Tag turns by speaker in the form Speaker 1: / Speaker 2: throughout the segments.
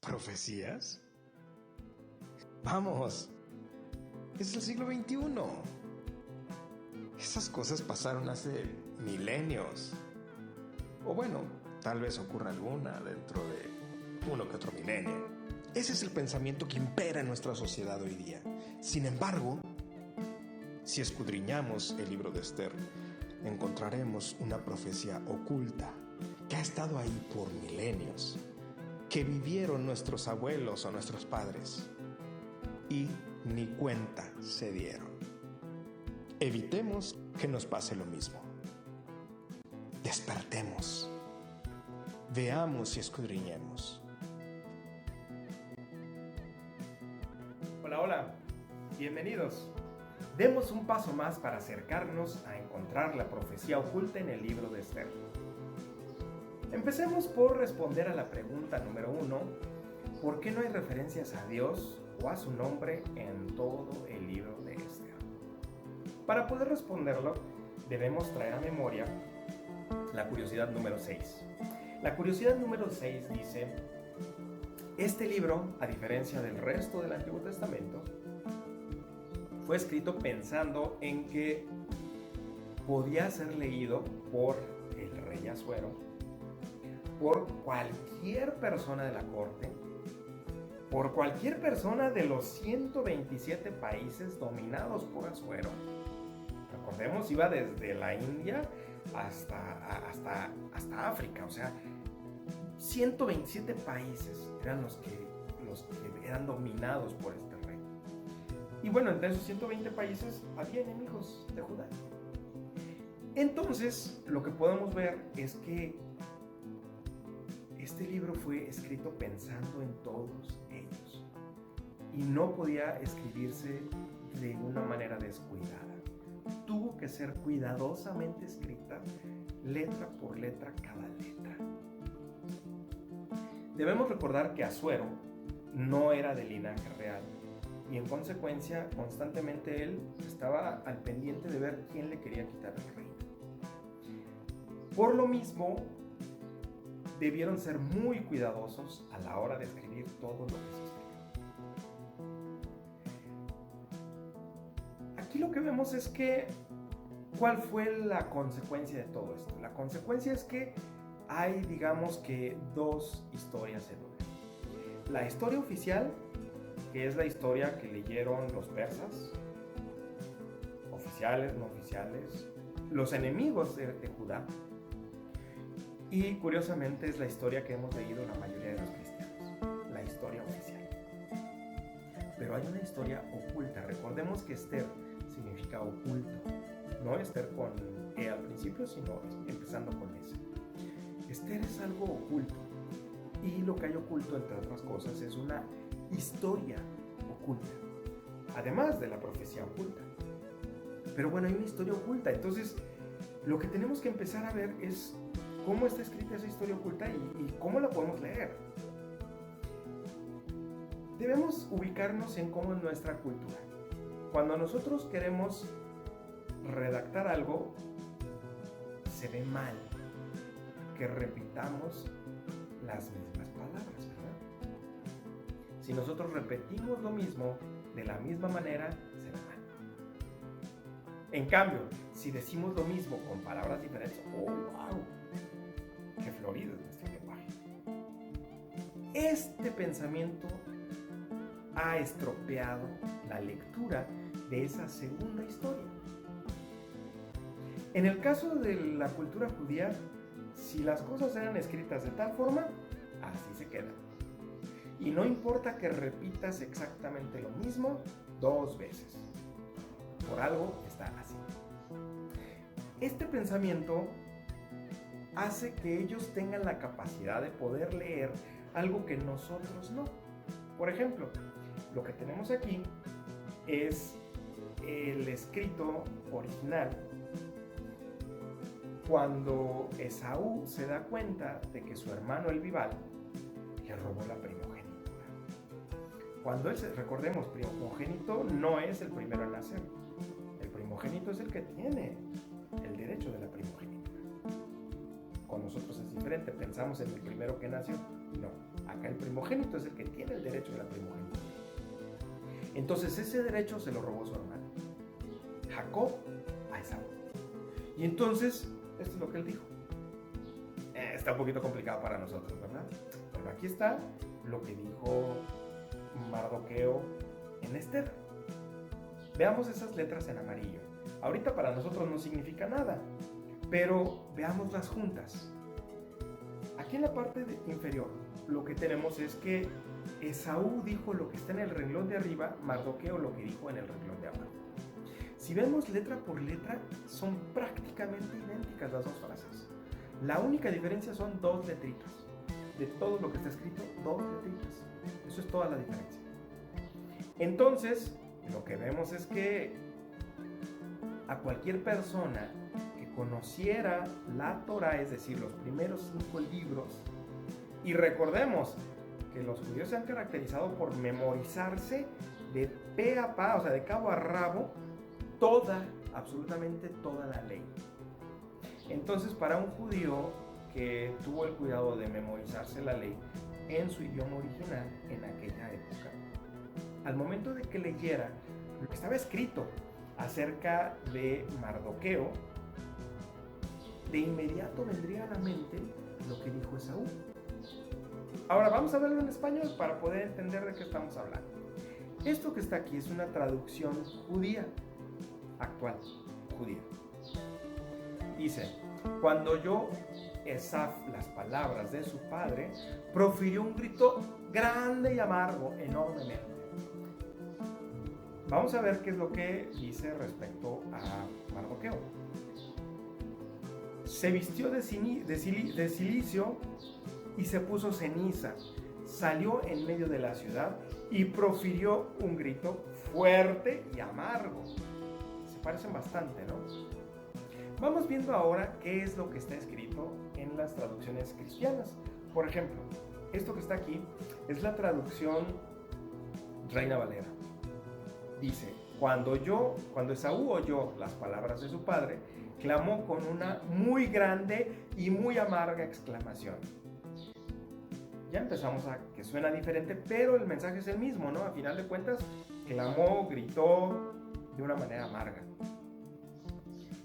Speaker 1: ¿Profecías? Vamos, es el siglo XXI. Esas cosas pasaron hace milenios. O bueno, tal vez ocurra alguna dentro de uno que otro milenio. Ese es el pensamiento que impera en nuestra sociedad hoy día. Sin embargo, si escudriñamos el libro de Esther, encontraremos una profecía oculta que ha estado ahí por milenios, que vivieron nuestros abuelos o nuestros padres y ni cuenta se dieron. Evitemos que nos pase lo mismo. Despertemos, veamos y escudriñemos.
Speaker 2: Hola, bienvenidos. Demos un paso más para acercarnos a encontrar la profecía oculta en el libro de Esther. Empecemos por responder a la pregunta número 1, ¿por qué no hay referencias a Dios o a su nombre en todo el libro de Esther? Para poder responderlo, debemos traer a memoria la curiosidad número 6. La curiosidad número 6 dice: este libro, a diferencia del resto del Antiguo Testamento, fue escrito pensando en que podía ser leído por el rey Asuero, por cualquier persona de la corte, por cualquier persona de los 127 países dominados por Asuero. Recordemos, iba desde la India hasta África, o sea, 127 países eran los que eran dominados por este rey. Y bueno, entre esos 120 países había enemigos de Judá. Entonces, lo que podemos ver es que este libro fue escrito pensando en todos ellos y no podía escribirse de una manera descuidada. Tuvo que ser cuidadosamente escrita, letra por letra, cada letra. Debemos recordar que Asuero no era de linaje real y en consecuencia constantemente él estaba al pendiente de ver quién le quería quitar el reino. Por lo mismo, debieron ser muy cuidadosos a la hora de escribir todo lo que se escribió. Aquí lo que vemos es que, ¿cuál fue la consecuencia de todo esto? La consecuencia es que hay, digamos que, dos historias en una. La historia oficial, que es la historia que leyeron los persas, oficiales, no oficiales, los enemigos de Judá. Y curiosamente es la historia que hemos leído la mayoría de los cristianos, la historia oficial. Pero hay una historia oculta. Recordemos que Esther significa oculto. No Esther con E al principio, sino empezando con S. Esther es algo oculto. Y lo que hay oculto, entre otras cosas, es una historia oculta. Además de la profecía oculta. Pero bueno, hay una historia oculta. Entonces, lo que tenemos que empezar a ver es cómo está escrita esa historia oculta y cómo la podemos leer. Debemos ubicarnos en cómo es nuestra cultura. Cuando nosotros queremos redactar algo, se ve mal que repitamos las mismas palabras, ¿verdad? Si nosotros repetimos lo mismo de la misma manera, se ve mal. En cambio, si decimos lo mismo con palabras diferentes, ¡oh, wow! ¡Qué florido es nuestro lenguaje! Este pensamiento ha estropeado la lectura de esa segunda historia. En el caso de la cultura judía, si las cosas eran escritas de tal forma, así se quedan. Y no importa que repitas exactamente lo mismo 2 veces. Por algo está así. Este pensamiento hace que ellos tengan la capacidad de poder leer algo que nosotros no. Por ejemplo, lo que tenemos aquí es el escrito original cuando Esaú se da cuenta de que su hermano Elvival le robó la primogenitura. Cuando recordemos, primogénito no es el primero en nacer. El primogénito es el que tiene el derecho de la primogenitura. Con nosotros es diferente, pensamos en el primero que nació. No. Acá el primogénito es el que tiene el derecho de la primogenitura. Entonces ese derecho se lo robó su hermano, Jacob, a Esaú. Y entonces, esto es lo que él dijo. Está un poquito complicado para nosotros, ¿verdad? Pero aquí está lo que dijo Mardoqueo en Esther. Veamos esas letras en amarillo. Ahorita para nosotros no significa nada, pero veámoslas juntas. Aquí en la parte inferior, lo que tenemos es que Esaú dijo lo que está en el renglón de arriba, Mardoqueo lo que dijo en el renglón de abajo. Si vemos letra por letra, son prácticamente idénticas las dos frases. La única diferencia son dos letritas. De todo lo que está escrito, dos letritas. Eso es toda la diferencia. Entonces, lo que vemos es que a cualquier persona que conociera la Torá, es decir, los primeros 5 libros, y recordemos que los judíos se han caracterizado por memorizarse de pe a pa, o sea, de cabo a rabo, absolutamente toda la ley. Entonces, para un judío que tuvo el cuidado de memorizarse la ley en su idioma original en aquella época, al momento de que leyera lo que estaba escrito acerca de Mardoqueo, de inmediato vendría a la mente lo que dijo Esaú. Ahora vamos a verlo en español para poder entender de qué estamos hablando. Esto que está aquí es una traducción judía, actual, judía. Dice: cuando oyó Esaf las palabras de su padre, profirió un grito grande y amargo, enormemente. Vamos a ver qué es lo que dice respecto a Mardoqueo. Se vistió de cilicio y se puso ceniza. Salió en medio de la ciudad y profirió un grito fuerte y amargo. Se parecen bastante, ¿no? Vamos viendo ahora qué es lo que está escrito en las traducciones cristianas. Por ejemplo, esto que está aquí es la traducción Reina Valera. Dice: cuando Esaú oyó las palabras de su padre, clamó con una muy grande y muy amarga exclamación. Ya empezamos a que suena diferente, pero el mensaje es el mismo, ¿no? A final de cuentas, clamó, gritó de una manera amarga.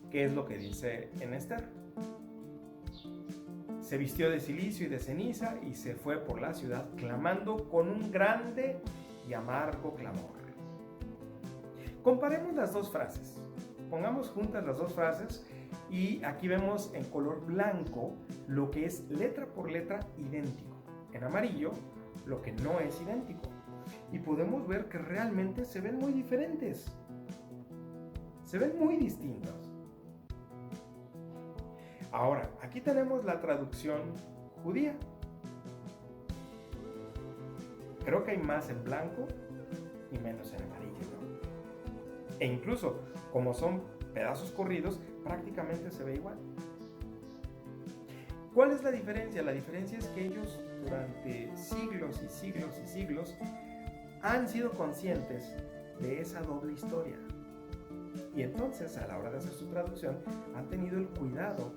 Speaker 2: ¿Qué es lo que dice en Esther? Se vistió de cilicio y de ceniza y se fue por la ciudad clamando con un grande y amargo clamor. Comparemos las dos frases. Pongamos juntas las dos frases y aquí vemos en color blanco lo que es letra por letra idéntico. En amarillo, lo que no es idéntico. Y podemos ver que realmente se ven muy diferentes. Se ven muy distintos. Ahora, aquí tenemos la traducción judía. Creo que hay más en blanco y menos en amarillo, ¿no? E incluso, como son pedazos corridos, prácticamente se ve igual. ¿Cuál es la diferencia? La diferencia es que ellos durante siglos y siglos y siglos han sido conscientes de esa doble historia. Y entonces, a la hora de hacer su traducción, han tenido el cuidado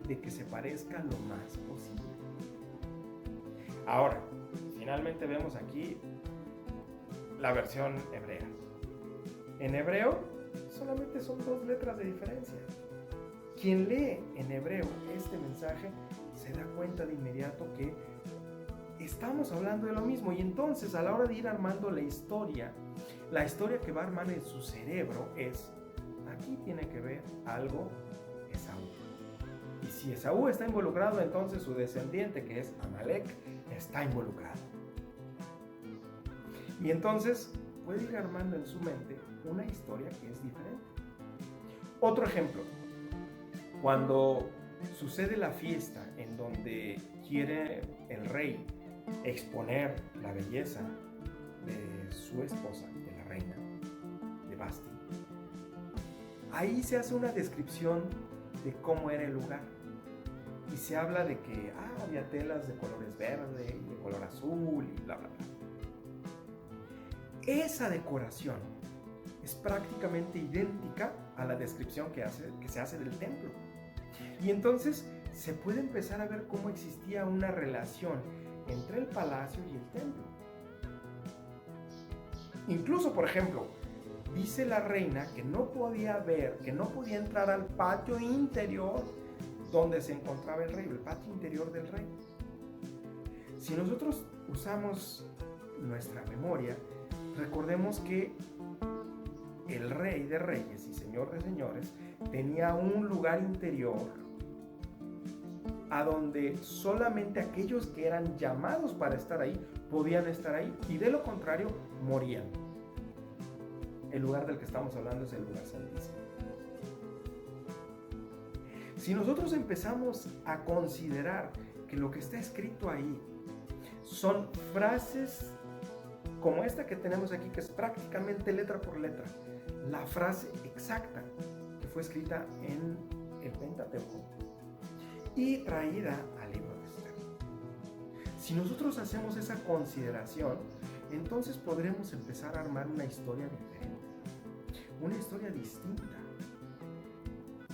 Speaker 2: de que se parezca lo más posible. Ahora, finalmente vemos aquí la versión hebrea. En hebreo, solamente son 2 letras de diferencia. Quien lee en hebreo este mensaje se da cuenta de inmediato que estamos hablando de lo mismo, y entonces a la hora de ir armando la historia que va a armar en su cerebro es: aquí tiene que ver algo Esaú. Y si Esaú está involucrado, entonces su descendiente, que es Amalek, está involucrado. Y entonces puede ir armando en su mente una historia que es diferente. Otro ejemplo: cuando sucede la fiesta en donde quiere el rey exponer la belleza de su esposa, de la reina, de Basti, ahí se hace una descripción de cómo era el lugar. Y se habla de que había telas de colores verde y de color azul y bla, bla, bla. Esa decoración es prácticamente idéntica a la descripción que se hace del templo. Y entonces se puede empezar a ver cómo existía una relación entre el palacio y el templo. Incluso, por ejemplo, dice la reina que no podía entrar al patio interior donde se encontraba el rey, el patio interior del rey. Si nosotros usamos nuestra memoria, recordemos que el rey de reyes y señor de señores tenía un lugar interior a donde solamente aquellos que eran llamados para estar ahí podían estar ahí, y de lo contrario morían. El lugar del que estamos hablando es el lugar santísimo. Si nosotros empezamos a considerar que lo que está escrito ahí son frases como esta que tenemos aquí, que es prácticamente letra por letra, la frase exacta que fue escrita en el Pentateuco y traída al libro de Esther. Si nosotros hacemos esa consideración, entonces podremos empezar a armar una historia diferente, una historia distinta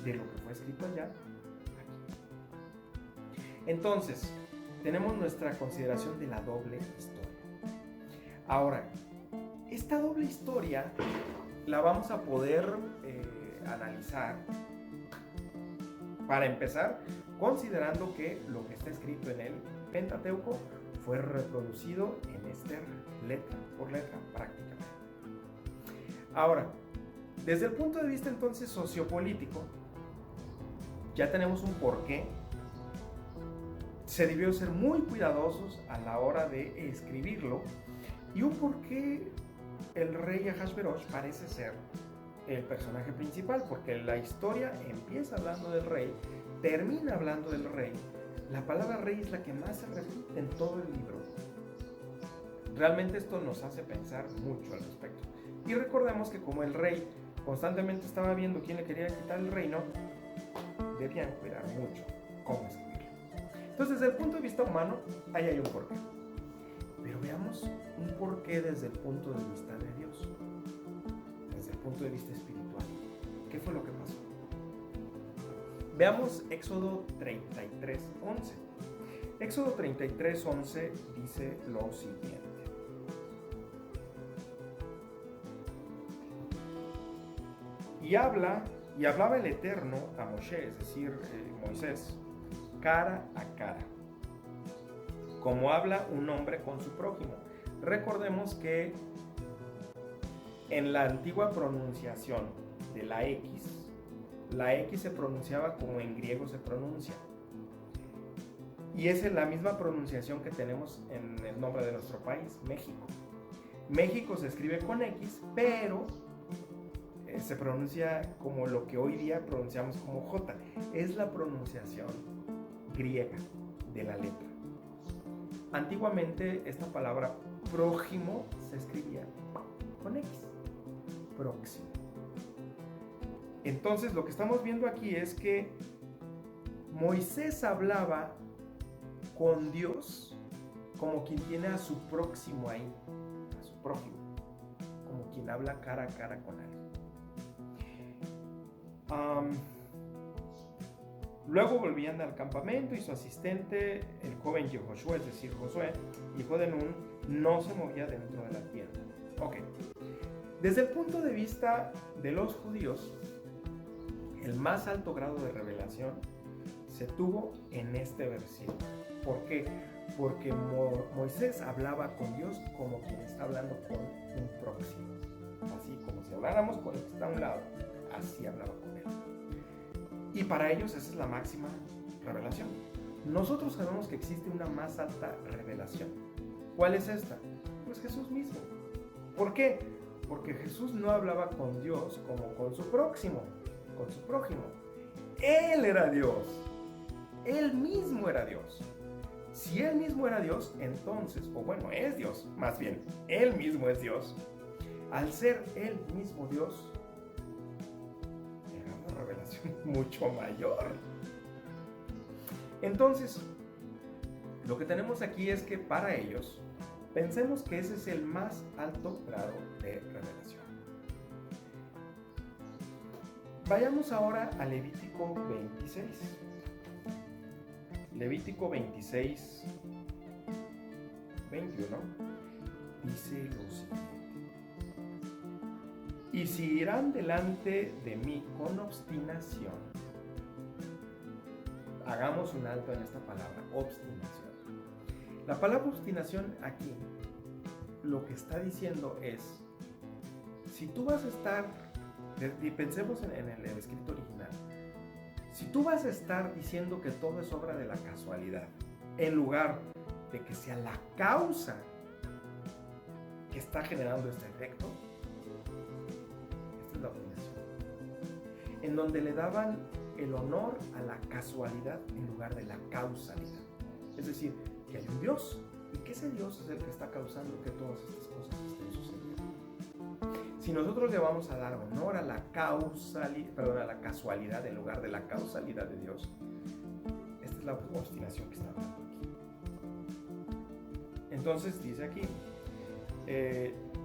Speaker 2: de lo que fue escrito allá, aquí. Entonces, tenemos nuestra consideración de la doble historia. Ahora, esta doble historia la vamos a poder analizar, para empezar, considerando que lo que está escrito en el Pentateuco fue reproducido en Esther letra por letra prácticamente. Ahora, desde el punto de vista entonces sociopolítico, ya tenemos un porqué. Se debió ser muy cuidadosos a la hora de escribirlo, y un porqué el rey Ahasverosh parece ser el personaje principal, porque la historia empieza hablando del rey, termina hablando del rey. La palabra rey es la que más se repite en todo el libro. Realmente esto nos hace pensar mucho al respecto. Y recordemos que como el rey constantemente estaba viendo quién le quería quitar el reino, debían cuidar mucho cómo escribirlo. Entonces, desde el punto de vista humano, ahí hay un porqué. Pero veamos un porqué desde el punto de vista de Dios, desde el punto de vista espiritual. ¿Qué fue lo que pasó? Veamos Éxodo 33:11. Éxodo 33:11 dice lo siguiente. Y hablaba el Eterno a Moshe, es decir, Moisés, cara a cara, como habla un hombre con su prójimo. Recordemos que en la antigua pronunciación de la X se pronunciaba como en griego se pronuncia. Y esa es la misma pronunciación que tenemos en el nombre de nuestro país, México. México se escribe con X, pero se pronuncia como lo que hoy día pronunciamos como J. Es la pronunciación griega de la letra. Antiguamente esta palabra prójimo se escribía con X, próximo. Entonces lo que estamos viendo aquí es que Moisés hablaba con Dios como quien tiene a su próximo ahí, a su prójimo, como quien habla cara a cara con él. Luego volvían al campamento y su asistente, el joven Yehoshua, es decir, Josué, hijo de Nun, no se movía dentro de la tienda. Ok. Desde el punto de vista de los judíos, el más alto grado de revelación se tuvo en este versículo. ¿Por qué? Porque Moisés hablaba con Dios como quien está hablando con un próximo. Así como si habláramos con el que está a un lado, así hablaba con él. Y para ellos esa es la máxima revelación. Nosotros sabemos que existe una más alta revelación. ¿Cuál es esta? Pues Jesús mismo. ¿Por qué? Porque Jesús no hablaba con Dios como con su próximo, con su prójimo. Él era Dios. Él mismo era Dios. Si Él mismo era Dios, entonces, o bueno, es Dios, más bien, Él mismo es Dios. Al ser Él mismo Dios, era una revelación mucho mayor. Entonces, lo que tenemos aquí es que para ellos, pensemos que ese es el más alto grado de revelación. Vayamos ahora a Levítico 26. Levítico 26, 21, dice lo siguiente: y si irán delante de mí con obstinación, hagamos un alto en esta palabra, obstinación. La palabra obstinación aquí, lo que está diciendo es, si tú vas a estar, y pensemos en el escrito original, si tú vas a estar diciendo que todo es obra de la casualidad, en lugar de que sea la causa que está generando este efecto, esta es la obstinación, en donde le daban el honor a la casualidad en lugar de la causalidad. Es decir, que hay un Dios y que ese Dios es el que está causando que todas estas cosas estén sucediendo. Si nosotros le vamos a dar honor a la casualidad en lugar de la causalidad de Dios, esta es la obstinación que está hablando aquí. Entonces dice aquí,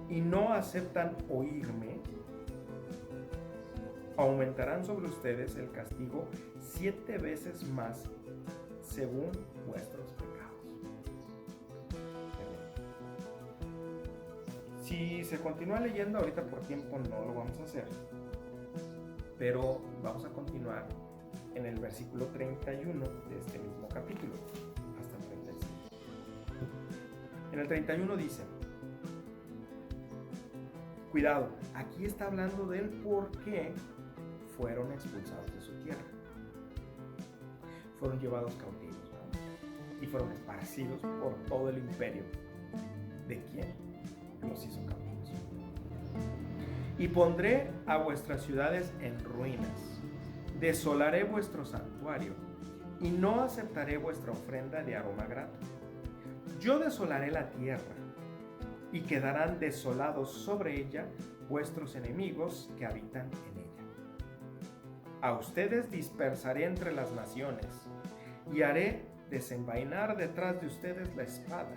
Speaker 2: y no aceptan oírme, aumentarán sobre ustedes el castigo 7 veces más según vuestros pecados. Si se continúa leyendo, ahorita por tiempo no lo vamos a hacer, pero vamos a continuar en el versículo 31 de este mismo capítulo, hasta el 35. En el 31 dice, cuidado, aquí está hablando del por qué fueron expulsados de su tierra. Fueron llevados cautivos, ¿no? Y fueron esparcidos por todo el imperio. ¿De quién? Los hizo cautivos. Y pondré a vuestras ciudades en ruinas, desolaré vuestro santuario, y no aceptaré vuestra ofrenda de aroma grato. Yo desolaré la tierra, y quedarán desolados sobre ella vuestros enemigos que habitan en ella. A ustedes dispersaré entre las naciones, y haré desenvainar detrás de ustedes la espada.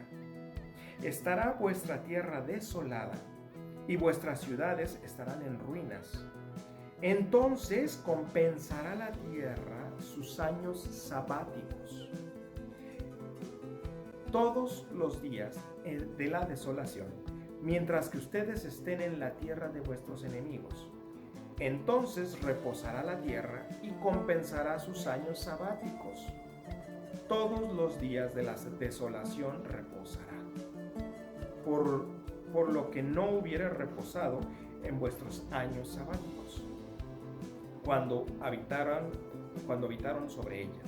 Speaker 2: Estará vuestra tierra desolada, y vuestras ciudades estarán en ruinas. Entonces compensará la tierra sus años sabáticos. Todos los días de la desolación, mientras que ustedes estén en la tierra de vuestros enemigos. Entonces reposará la tierra y compensará sus años sabáticos. Todos los días de la desolación reposará. Por lo que no hubiera reposado en vuestros años sabáticos, cuando habitaron sobre ella.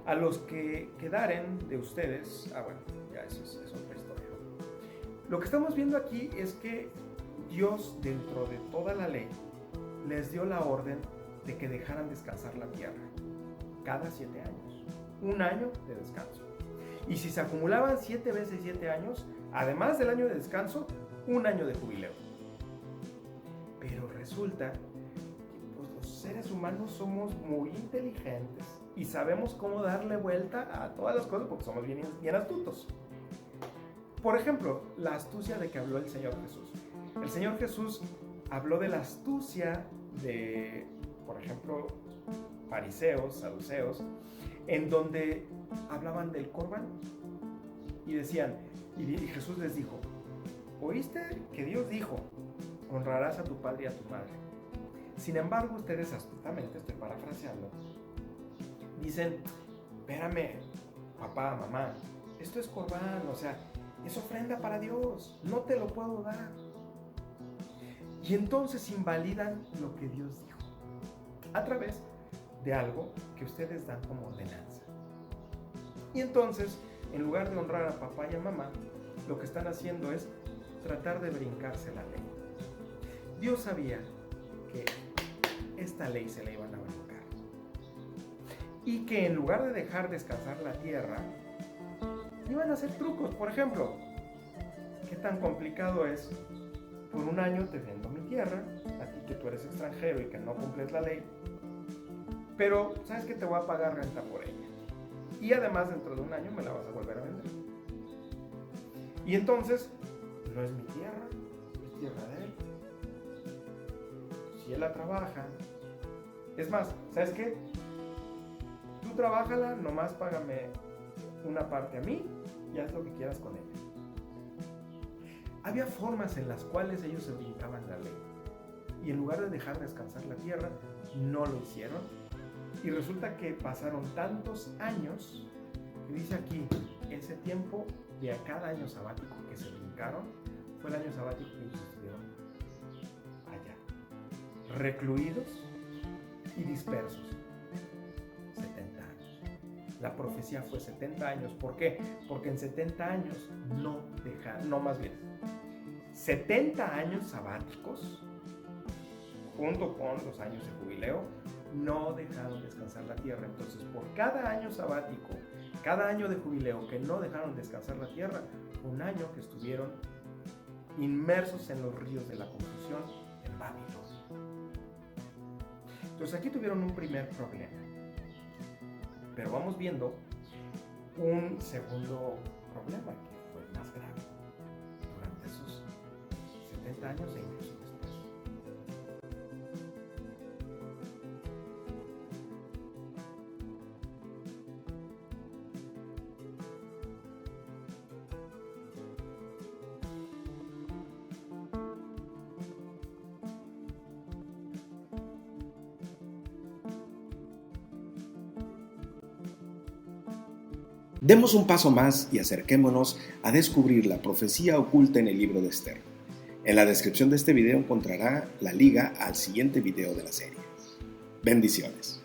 Speaker 2: A los que quedaren de ustedes, bueno, ya eso es otra historia. Lo que estamos viendo aquí es que Dios, dentro de toda la ley, les dio la orden de que dejaran descansar la tierra cada 7 años, un año de descanso. Y si se acumulaban 7 veces 7 años, además del año de descanso, un año de jubileo. Pero resulta que los seres humanos somos muy inteligentes y sabemos cómo darle vuelta a todas las cosas porque somos bien astutos. Por ejemplo, la astucia de que habló el Señor Jesús. El Señor Jesús habló de la astucia de, por ejemplo, fariseos, saduceos, en donde hablaban del Corbán y decían, y Jesús les dijo, ¿oíste que Dios dijo, honrarás a tu padre y a tu madre? Sin embargo, ustedes astutamente, estoy parafraseando, dicen, espérame, papá, mamá, esto es Corbán, o sea, es ofrenda para Dios, no te lo puedo dar. Y entonces invalidan lo que Dios dijo a través de algo que ustedes dan como ordenanza. Y entonces, en lugar de honrar a papá y a mamá, lo que están haciendo es tratar de brincarse la ley. Dios sabía que esta ley se la iban a brincar. Y que en lugar de dejar descansar la tierra, iban a hacer trucos. Por ejemplo, ¿qué tan complicado es? Por un año te vendo mi tierra, a ti que tú eres extranjero y que no cumples la ley, pero sabes que te voy a pagar renta por ella. Y además dentro de un año me la vas a volver a vender. Y entonces, no es mi tierra, es tierra de él. Si él la trabaja, es más, ¿sabes qué? Tú trabájala, nomás págame una parte a mí y haz lo que quieras con ella. había formas en las cuales ellos se brincaban la ley. Y en lugar de dejar descansar la tierra, no lo hicieron. Y resulta que pasaron tantos años, que dice aquí, ese tiempo de cada año sabático que se brincaron, fue el año sabático que ellos estuvieron allá, recluidos y dispersos. 70 años. La profecía fue 70 años. ¿Por qué? Porque en 70 años más bien, 70 años sabáticos, junto con los años de jubileo, no dejaron descansar la tierra. Entonces, por cada año sabático, cada año de jubileo que no dejaron descansar la tierra, un año que estuvieron inmersos en los ríos de la confusión en Babilonia. Entonces, aquí tuvieron un primer problema. Pero vamos viendo un segundo problema que fue más grave durante esos 70 años e incluso después.
Speaker 3: Demos un paso más y acerquémonos a descubrir la profecía oculta en el libro de Esther. En la descripción de este video encontrará la liga al siguiente video de la serie. Bendiciones.